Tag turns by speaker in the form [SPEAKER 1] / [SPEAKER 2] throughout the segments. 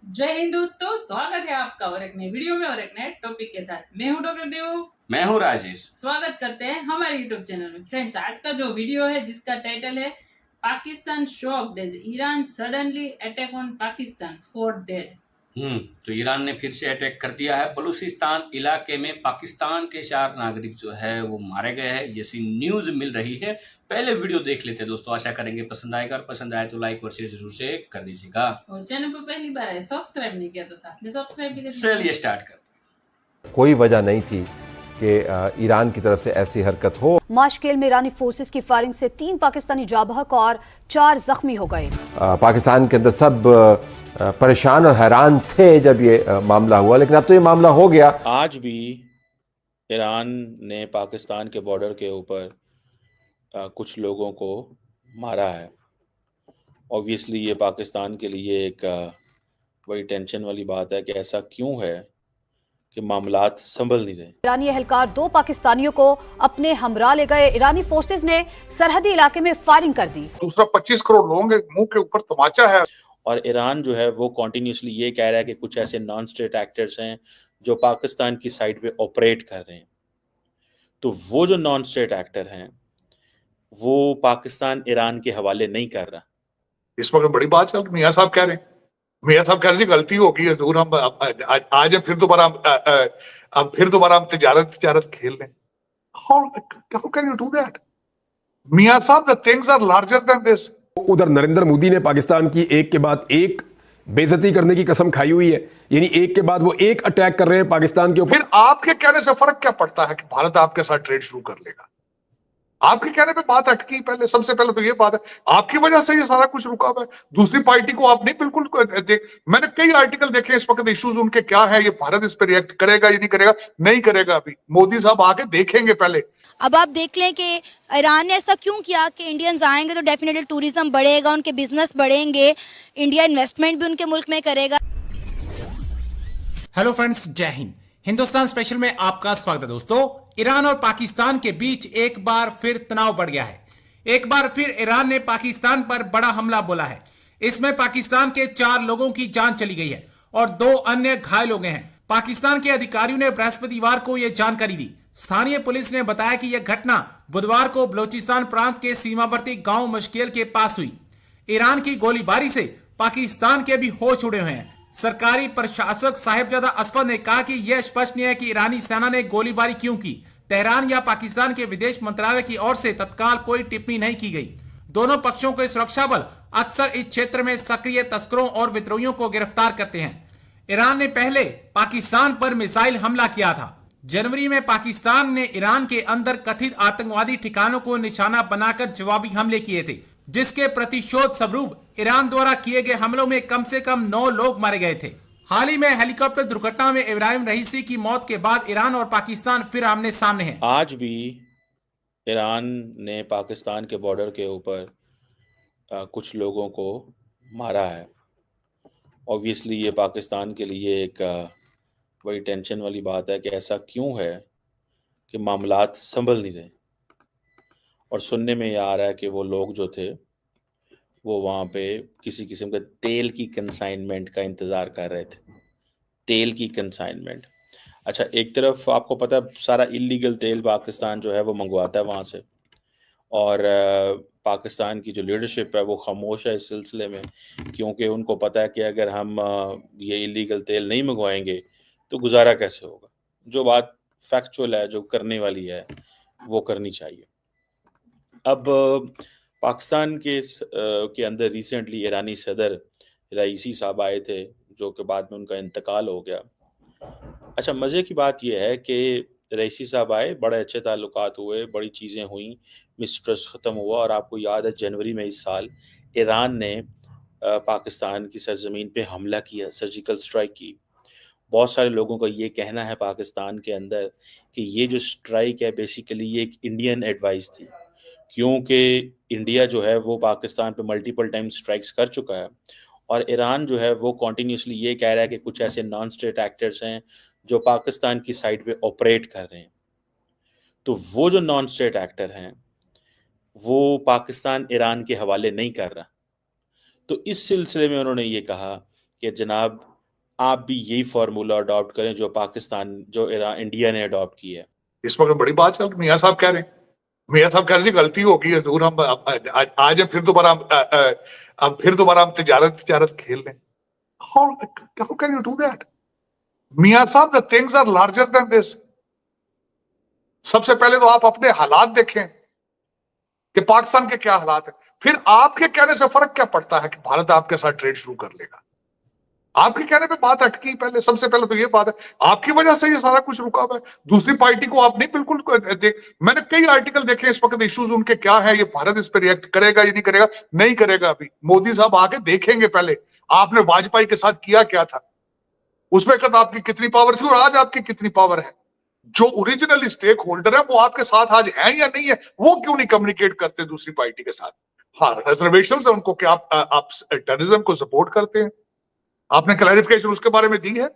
[SPEAKER 1] जय हिंद दोस्तों, स्वागत है आपका और एक नई वीडियो में और एक नए टॉपिक के साथ। मैं हूं डॉक्टर देव।
[SPEAKER 2] मैं हूं राजेश।
[SPEAKER 1] स्वागत करते हैं हमारे यूट्यूब चैनल में। फ्रेंड्स, आज का जो वीडियो है जिसका टाइटल है Pakistan shocked as Iran suddenly attack on Pakistan 4 dead.
[SPEAKER 2] तो ईरान ने फिर से अटैक कर दिया है। बलूचिस्तान इलाके में पाकिस्तान के 4 नागरिक जो है वो मारे गए हैं, जैसी न्यूज मिल रही है। पहले वीडियो देख लेते हैं दोस्तों, आशा करेंगे पसंद आएगा, और पसंद आए तो लाइक और शेयर जरूर से कर दीजिएगा।
[SPEAKER 1] और चैनल पर पहली बार है, सब्सक्राइब नहीं किया तो साथ में सब्सक्राइब भी कर
[SPEAKER 2] चलिए स्टार्ट करते हैं।
[SPEAKER 3] कोई वजह नहीं थी कि ईरान की तरफ से ऐसी हरकत हो।
[SPEAKER 4] माशकेल में ईरानी फोर्सेस की फायरिंग से 3 पाकिस्तानी जाबहक और 4 जख्मी हो गए।
[SPEAKER 3] पाकिस्तान के अंदर सब परेशान और हैरान थे जब ये मामला हुआ, लेकिन अब तो ये मामला हो गया।
[SPEAKER 5] आज भी ईरान ने पाकिस्तान के बॉर्डर के ऊपर कुछ लोगों को मारा है। ऑब्वियसली ये पाकिस्तान के लिए एक बड़ी टेंशन वाली बात है कि ऐसा क्यों है कि मामलात संभल नहीं रहे।
[SPEAKER 4] ईरानी एहलकार 2 पाकिस्तानियों को अपने हमरा ले गए। ईरानी फोर्सेस ने सरहदी इलाके में फायरिंग कर दी।
[SPEAKER 6] दूसरा 25 करोड़ लोगों के मुंह के ऊपर तमाचा है।
[SPEAKER 5] और ईरान जो है वो कॉन्टिन्यूसली ये कह रहा है कि कुछ ऐसे नॉन स्टेट एक्टर्स हैं जो पाकिस्तान की साइड पे ऑपरेट कर रहे हैं। तो वो जो नॉन स्टेट एक्टर हैं वो पाकिस्तान ईरान के हवाले नहीं कर रहा।
[SPEAKER 6] इस वक्त बड़ी बात चल, मियाँ साहब कह रहे हैं, मियाँ साहब कह रहे हैं गलती होगी है जरूर, हम आज फिर दोबारा हम तिजारत खेल लें। How can you do that मियाँ साहब? The things are larger than this.
[SPEAKER 7] उधर नरेंद्र मोदी ने पाकिस्तान की एक के बाद एक बेइज्जती करने की कसम खाई हुई है, यानी एक के बाद वो एक अटैक कर रहे हैं पाकिस्तान के ऊपर।
[SPEAKER 6] फिर आपके कहने से फर्क क्या पड़ता है कि भारत आपके साथ ट्रेड शुरू कर लेगा? आपके कहने पे बात अटकी। पहले सबसे पहले तो ये बात है, आपकी वजह से ये सारा कुछ रुका हुआ है। दूसरी पार्टी को आप नहीं बिल्कुल मैंने कई आर्टिकल देखे इस वक्त, इश्यूज उनके क्या है, ये भारत इस पे रिएक्ट करेगा या नहीं करेगा? नहीं करेगा। अभी मोदी साहब आके देखेंगे पहले।
[SPEAKER 8] अब आप देख लें कि ईरान ने ऐसा क्यों किया कि इंडियंस आएंगे तो डेफिनेटली टूरिज्म बढ़ेगा, उनके बिजनेस बढ़ेंगे, इंडिया इन्वेस्टमेंट भी उनके मुल्क में करेगा।
[SPEAKER 9] हेलो फ्रेंड्स, जय हिंद। हिंदुस्तान स्पेशल में आपका स्वागत है दोस्तों। ईरान और पाकिस्तान के बीच एक बार फिर तनाव बढ़ गया है। एक बार फिर ईरान ने पाकिस्तान पर बड़ा हमला बोला है। इसमें पाकिस्तान के 4 लोगों की जान चली गई है और 2 अन्य घायल हो गए हैं। पाकिस्तान के अधिकारियों ने बृहस्पतिवार को यह जानकारी दी। स्थानीय पुलिस ने बताया कि यह घटना बुधवार को बलोचिस्तान प्रांत के सीमावर्ती गांव मशकेल के पास हुई। ईरान की गोलीबारी से पाकिस्तान के भी होश उड़े हुए हैं। सरकारी प्रशासक साहिबजादा असफर ने कहा कि यह स्पष्ट नहीं है कि ईरानी सेना ने गोलीबारी क्यों की। तेहरान या पाकिस्तान के विदेश मंत्रालय की ओर से तत्काल कोई टिप्पणी नहीं की गई। दोनों पक्षों के सुरक्षा बल अक्सर इस क्षेत्र में सक्रिय तस्करों और विद्रोहियों को गिरफ्तार करते हैं। ईरान ने पहले पाकिस्तान पर मिसाइल हमला किया था। जनवरी में पाकिस्तान ने ईरान के अंदर कथित आतंकवादी ठिकानों को निशाना बनाकर जवाबी हमले किए थे, जिसके प्रतिशोध स्वरूप ईरान द्वारा किए गए हमलों में कम से कम 9 लोग मारे गए थे। हाल ही में हेलीकॉप्टर दुर्घटना में इब्राहिम रईसी की मौत के बाद ईरान और पाकिस्तान फिर आमने सामने हैं।
[SPEAKER 5] आज भी ईरान ने पाकिस्तान के बॉर्डर के ऊपर कुछ लोगों को मारा है। ऑब्वियसली ये पाकिस्तान के लिए एक बड़ी टेंशन वाली बात है कि ऐसा क्यों है कि मामलात संभल नहीं रहे। और सुनने में ये आ रहा है कि वो लोग जो थे वो वहाँ पे किसी किस्म के तेल की कंसाइनमेंट का इंतज़ार कर रहे थे। तेल की कंसाइनमेंट। अच्छा, एक तरफ आपको पता है सारा इलीगल तेल पाकिस्तान जो है वो मंगवाता है वहाँ से, और पाकिस्तान की जो लीडरशिप है वो खामोश है इस सिलसिले में, क्योंकि उनको पता है कि अगर हम ये इलीगल तेल नहीं मंगवाएंगे तो गुजारा कैसे होगा। जो बात फैक्चुअल है, जो करने वाली है, वो करनी चाहिए। अब पाकिस्तान के अंदर रिसेंटली ईरानी सदर रईसी साहब आए थे, जो कि बाद में उनका इंतकाल हो गया। अच्छा, मज़े की बात यह है कि रईसी साहब आए, बड़े अच्छे ताल्लुकात हुए, बड़ी चीज़ें हुई, मिसट्रस्ट ख़त्म हुआ। और आपको याद है जनवरी में इस साल ईरान ने पाकिस्तान की सरजमीन पे हमला किया, सर्जिकल स्ट्राइक की। बहुत सारे लोगों का ये कहना है पाकिस्तान के अंदर कि ये जो स्ट्राइक है बेसिकली ये एक इंडियन एडवाइस थी, क्योंकि इंडिया जो है वो पाकिस्तान पे मल्टीपल टाइम स्ट्राइक्स कर चुका है। और ईरान जो है वो कॉन्टीन्यूसली ये कह रहा है कि कुछ ऐसे नॉन स्टेट एक्टर्स हैं जो पाकिस्तान की साइड पे ऑपरेट कर रहे हैं। तो वो जो नॉन स्टेट एक्टर हैं वो पाकिस्तान ईरान के हवाले नहीं कर रहा। तो इस सिलसिले में उन्होंने ये कहा कि जनाब आप भी यही फार्मूला अडॉप्ट करें जो इंडिया ने अडॉप्ट की है।
[SPEAKER 6] इस वक्त बड़ी बात चल रही, मियाँ साहब कह रहे हैं, मियाँ साहब कह रहे हैं जी गलती होगी है जरूर, हम आज फिर दोबारा हम तिजारत खेल लें। How can you do that मियाँ साहब? The things are larger than this. सबसे पहले तो आप अपने हालात देखें कि पाकिस्तान के क्या हालात है, फिर आपके कहने से फर्क क्या पड़ता है कि भारत आपके साथ ट्रेड शुरू कर लेगा। आपके कहने पे बात अटकी। पहले सबसे पहले तो ये बात है, आपकी वजह से ये सारा कुछ रुका हुआ है। दूसरी पार्टी को आप नहीं बिल्कुल मैंने कई आर्टिकल देखे इस वक्त, इश्यूज उनके क्या है, ये भारत इस पर रिएक्ट करेगा या नहीं करेगा। नहीं करेगा। अभी मोदी साहब आके देखेंगे पहले आपने वाजपेयी के साथ किया क्या था, उसमें कद आपकी कितनी पावर थी और आज आपकी कितनी पावर है। जो ओरिजिनल स्टेक होल्डर है वो आपके साथ आज है या नहीं है, वो क्यों नहीं कम्युनिकेट करते दूसरी पार्टी के साथ। हाँ, रिजर्वेशन है उनको कि आप टेररिज्म को सपोर्ट करते हैं। आपने क्लैरिफिकेशन उसके बारे में दी है।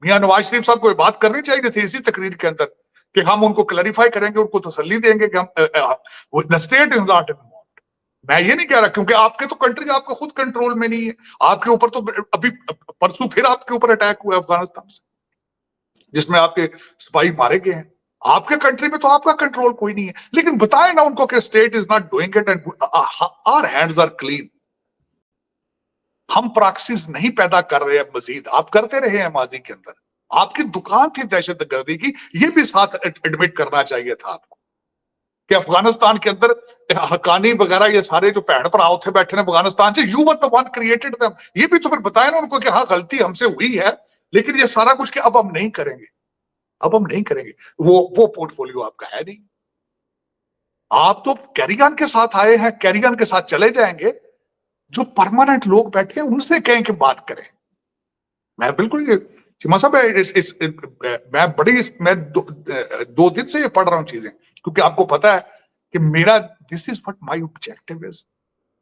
[SPEAKER 6] मियां नवाज शरीफ साहब को बात करनी चाहिए थी इसी तकरीर के अंदर कि हम उनको क्लैरिफाई करेंगे, उनको तसल्ली देंगे कि हम the state is not involved. मैं ये नहीं कह रहा, क्योंकि आपके तो कंट्री आपके खुद कंट्रोल में नहीं है। आपके ऊपर तो अभी परसों फिर आपके ऊपर अटैक हुआ अफगानिस्तान से, जिसमें आपके सिपाही मारे गए हैं। आपके कंट्री में तो आपका कंट्रोल कोई नहीं है। लेकिन बताए ना उनको कि state is not doing it and our hands are clean. हम प्रैक्टिस नहीं पैदा कर रहे हैं मजीद, आप करते रहे हैं माजी के अंदर। आपकी दुकान थी दहशतगर्दी की, ये भी साथ एडमिट करना चाहिए था आपको कि अफगानिस्तान के अंदर हकानी वगैरह ये सारे जो भैन भरा उठे बैठे हैं अफगानिस्तान से, you were the one created them. ये भी तो फिर बताया ना उनको कि हाँ गलती हमसे हुई है, लेकिन ये सारा कुछ कि अब हम नहीं करेंगे, अब हम नहीं करेंगे। वो पोर्टफोलियो आपका है नहीं। आप तो कैरियन के साथ आए हैं, कैरियन के साथ चले जाएंगे। जो परमानेंट लोग बैठे हैं उनसे कहें कि बात करें। मैं बिल्कुल ये चिमा साहब मैं दो दिन से ये पढ़ रहा हूं चीजें, क्योंकि आपको पता है कि मेरा this is what my objective is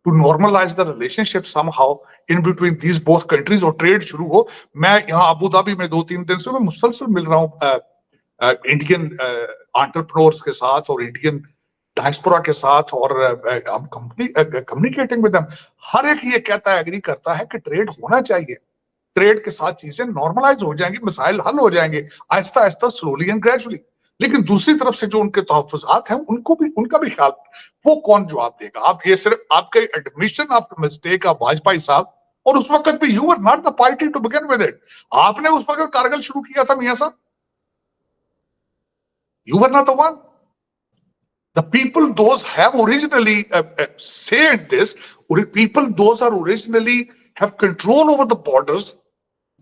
[SPEAKER 6] to normalise the relationship somehow in between these both countries, और ट्रेड शुरू हो। मैं यहाँ अबू धाबी में 2-3 दिन से मैं मुसलसल मिल रहा हूँ इंडियन एंटरप्रेन्योर्स के साथ और इंडियन डायस्पोरा के साथ, और हम कम्युनिकेटिंग विद देम। हर एक ये कहता है, एग्री करता है कि ट्रेड होना चाहिए। ट्रेड के साथ चीजें नॉर्मलाइज हो जाएंगी, मसाइल हल हो जाएंगे Aahista Aahista, slowly and gradually. लेकिन दूसरी तरफ से जो उनके तहफ्फुज़ात हैं उनका भी ख्याल, वो कौन जवाब देगा। आप ये सिर्फ आपके admission of the mistake of Vajpayee साहब, और उस वक्त भी you were not the party to begin with it. आपने उस वक्त कारगिल शुरू किया था मियां साहब, you were not the one. The people those have originally said this, people those are originally have control over the borders,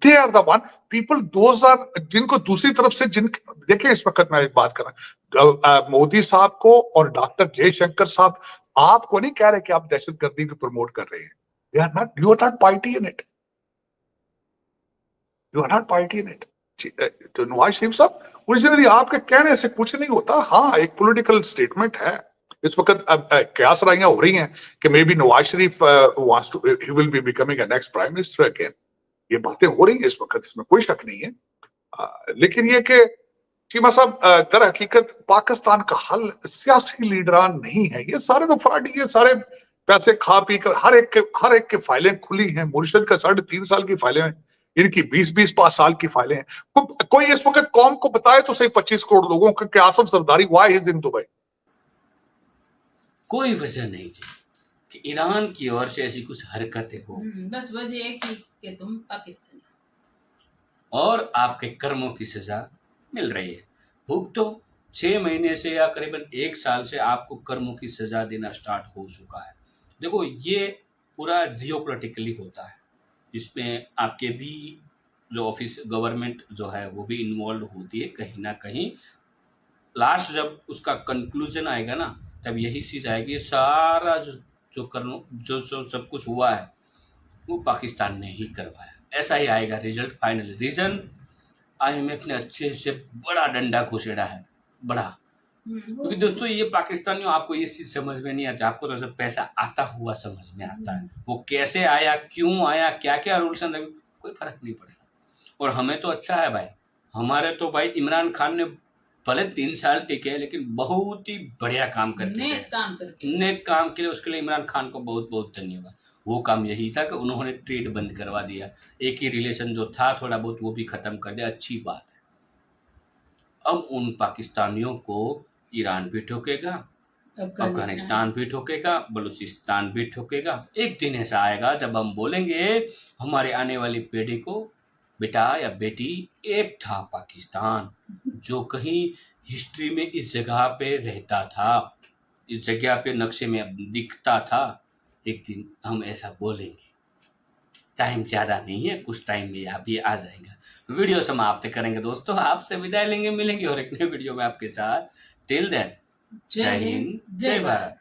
[SPEAKER 6] they are the one people those are जिनको दूसरी तरफ से देखिए इस वक्त मैं एक बात कर रहा हूं, मोदी साहब को और डॉक्टर जयशंकर साहब आपको नहीं कह रहे कि आप दहशतगर्दी को प्रमोट कर रहे हैं। You are not party in it. You are not party in it. तो नवाज शरीफ साहब ओरिजिनली आपके कहने से कुछ नहीं होता। हाँ, एक पॉलिटिकल स्टेटमेंट है। इस वक्त कयास राइयां हो रही हैं कि may be Nawaz Sharif wants to he will be becoming a next prime minister again. ये बातें हो रही हैं इस वक्त, इसमें कोई शक नहीं है। लेकिन ये कि चीमा साहब दर हकीकत पाकिस्तान का हल सियासी लीडरान नहीं है। ये सारे तो फ्रॉडी, ये सारे पैसे खा पी कर हर एक के फाइलें खुली हैं। मुर्शद का 3.5 साल की फाइलें हैं, इनकी 20 साल की फाइलें हैं। कोई इस वक्त कौम को बताए तो सही 25 करोड़ लोगों के Asif Zardari why is in Dubai.
[SPEAKER 2] कोई वजह नहीं थी कि ईरान की ओर से ऐसी कुछ हरकतें हो।
[SPEAKER 1] बस वजह एक ही कि तुम पाकिस्तानी
[SPEAKER 2] और आपके कर्मों की सजा मिल रही है। भुगतो 6 महीने से या करीबन 1 साल से आपको कर्मों की सजा देना स्टार्ट हो चुका है। देखो, ये पूरा जियोपॉलिटिकली होता है, इसमें आपके भी जो ऑफिस गवर्नमेंट जो है वो भी इन्वॉल्व होती है कहीं ना कहीं। लास्ट जब उसका कंक्लूजन आएगा ना, तब यही चीज़ आएगी, सारा जो सब कुछ हुआ है वो पाकिस्तान ने ही करवाया, ऐसा ही आएगा रिजल्ट फाइनल। रीज़न IMF ने अच्छे से बड़ा डंडा घुसेड़ा है, बड़ा। क्योंकि दोस्तों ये पाकिस्तानियों, आपको ये चीज़ समझ में नहीं आती, आपको तो सब पैसा आता हुआ समझ में आता है। वो कैसे आया, क्यों आया, क्या क्या रूल्स एंड कोई फर्क नहीं पड़ता। और हमें तो अच्छा है भाई, हमारे तो भाई इमरान खान ने भले 3 साल टिके, लेकिन बहुत ही बढ़िया काम करके
[SPEAKER 1] नेक काम
[SPEAKER 2] के लिए उसके लिए इमरान खान को बहुत बहुत धन्यवाद। वो काम यही था कि उन्होंने ट्रेड बंद करवा दिया, एक ही रिलेशन जो था थोड़ा बहुत वो भी ख़त्म कर दिया, अच्छी बात है। अब उन पाकिस्तानियों को ईरान भी ठोकेगा, अफगानिस्तान भी ठोकेगा, बलूचिस्तान भी ठोकेगा। एक दिन ऐसा आएगा जब हम बोलेंगे हमारे आने वाली पीढ़ी को, बेटा या बेटी, एक था पाकिस्तान जो कहीं हिस्ट्री में इस जगह पे रहता था, इस जगह पे नक्शे में दिखता था। एक दिन हम ऐसा बोलेंगे। टाइम ज़्यादा नहीं है, कुछ टाइम में अभी आ जाएगा। वीडियो समाप्त करेंगे दोस्तों, आपसे विदाई लेंगे, मिलेंगे और एक नए वीडियो में आपके साथ। टिल देन, जय हिंद, जय भारत।